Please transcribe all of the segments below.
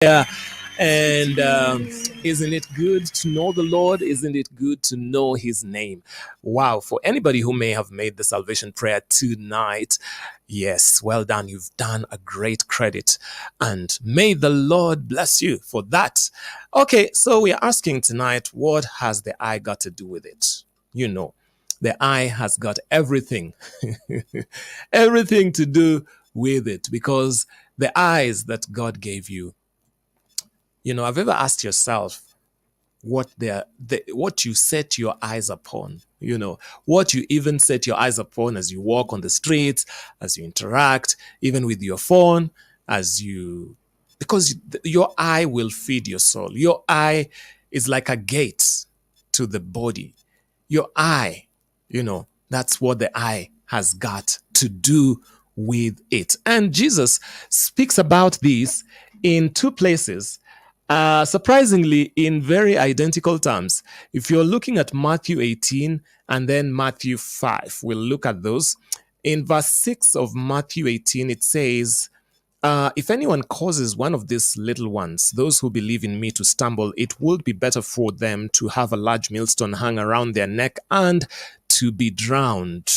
Yeah. And isn't it good to know the Lord? Isn't it good to know his name? Wow. For anybody who may have made the salvation prayer tonight, yes, well done. You've done a great credit. And may the Lord bless you for that. Okay, so we are asking tonight, what has the eye got to do with it? You know, the eye has got everything, everything to do with it because the eyes that God gave you, have you ever asked yourself what you set your eyes upon? What you even set your eyes upon as you walk on the streets, as you interact, even with your phone, as you, because your eye will feed your soul. Your eye is like a gate to the body. Your eye, that's what the eye has got to do with it. And Jesus speaks about this in two places, surprisingly, in very identical terms. If you're looking at Matthew 18 and then Matthew 5, we'll look at those. In verse 6 of Matthew 18, it says, if anyone causes one of these little ones, those who believe in me, to stumble, it would be better for them to have a large millstone hung around their neck and to be drowned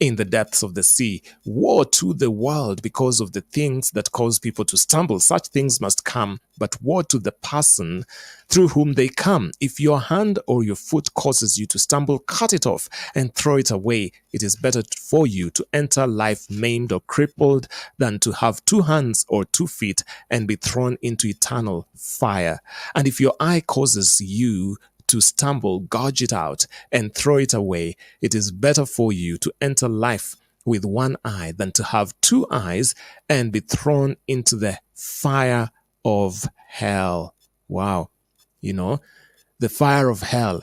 in the depths of the sea. Woe to the world because of the things that cause people to stumble. Such things must come, but woe to the person through whom they come. If your hand or your foot causes you to stumble, cut it off and throw it away. It is better for you to enter life maimed or crippled than to have two hands or 2 feet and be thrown into eternal fire. And if your eye causes you to stumble, gouge it out and throw it away. It is better for you to enter life with one eye than to have two eyes and be thrown into the fire of hell. Wow. The fire of hell.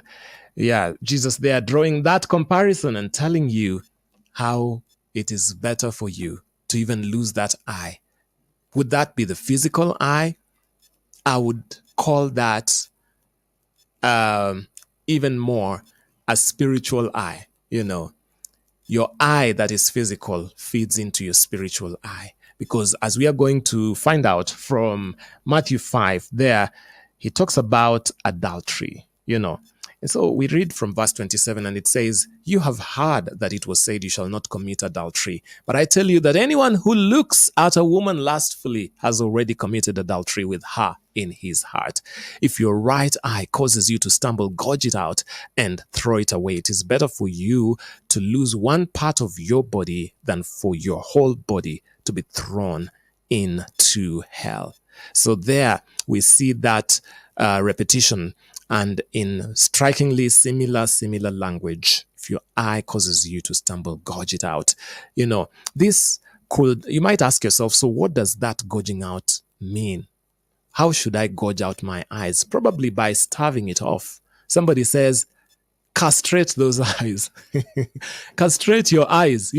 Yeah, Jesus there drawing that comparison and telling you how it is better for you to even lose that eye. Would that be the physical eye? I would call that even more a spiritual eye. Your eye that is physical feeds into your spiritual eye, because as we are going to find out from Matthew 5, there he talks about adultery. And so we read from verse 27, and it says, you have heard that it was said, you shall not commit adultery. But I tell you that anyone who looks at a woman lustfully has already committed adultery with her in his heart. If your right eye causes you to stumble, gouge it out and throw it away. It is better for you to lose one part of your body than for your whole body to be thrown into hell. So there we see that repetition, and in strikingly similar language. If your eye causes you to stumble, gouge it out. This could, you might ask yourself, so what does that gouging out mean? How should I gouge out my eyes? Probably by starving it off. Somebody says, castrate those eyes. Castrate your eyes,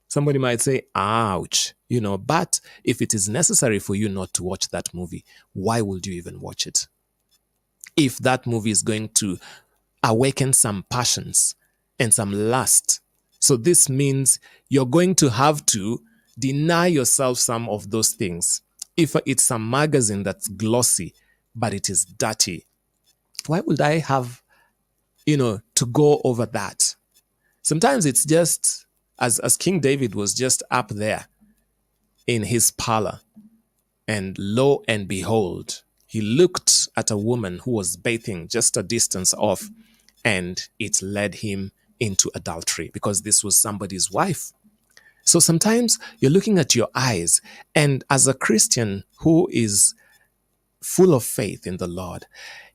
Somebody might say, ouch, but if it is necessary for you not to watch that movie, why would you even watch it? If that movie is going to awaken some passions and some lust. So this means you're going to have to deny yourself some of those things. If it's a magazine that's glossy, but it is dirty, why would I have, to go over that? Sometimes it's just, as King David was just up there in his parlor, and lo and behold, he looked at a woman who was bathing just a distance off, and it led him into adultery because this was somebody's wife. So sometimes you're looking at your eyes, and as a Christian who is full of faith in the Lord,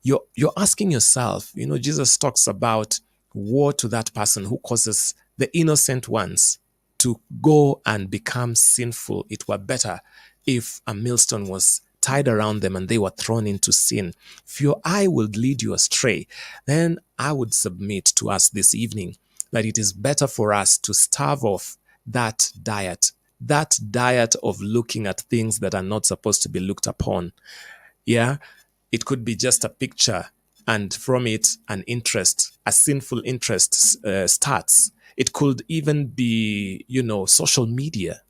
you're asking yourself, Jesus talks about woe to that person who causes the innocent ones to go and become sinful. It were better if a millstone was tied around them and they were thrown into sin. If your eye would lead you astray, then I would submit to us this evening that it is better for us to starve off that diet of looking at things that are not supposed to be looked upon. Yeah, it could be just a picture, and from it, a sinful interest starts. It could even be, social media.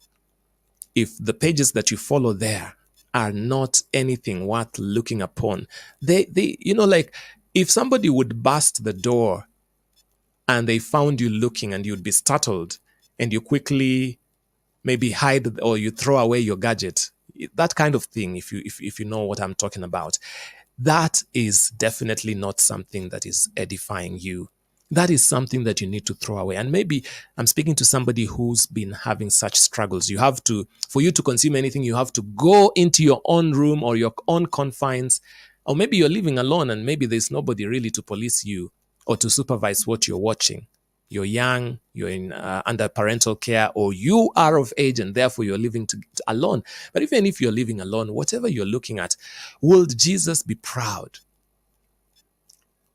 If the pages that you follow there are not anything worth looking upon. They, like if somebody would bust the door and they found you looking and you'd be startled and you quickly maybe hide or you throw away your gadget, that kind of thing, if you know what I'm talking about, that is definitely not something that is edifying you. That is something that you need to throw away. And maybe I'm speaking to somebody who's been having such struggles. You have to, for you to consume anything, you have to go into your own room or your own confines. Or maybe you're living alone and maybe there's nobody really to police you or to supervise what you're watching. You're young, you're in under parental care, or you are of age and therefore you're living alone. But even if you're living alone, whatever you're looking at, will Jesus be proud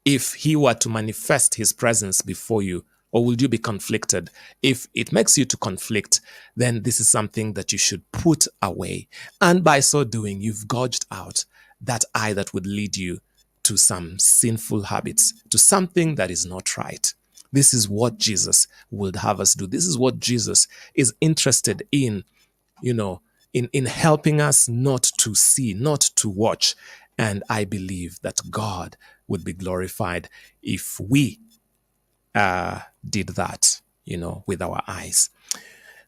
if he were to manifest his presence before you? Or will you be conflicted? If it makes you to conflict, then this is something that you should put away. And by so doing, you've gouged out that eye that would lead you to some sinful habits, to something that is not right. This is what Jesus would have us do. This is what Jesus is interested in, in helping us not to see, not to watch. And I believe that God would be glorified if we did that, with our eyes.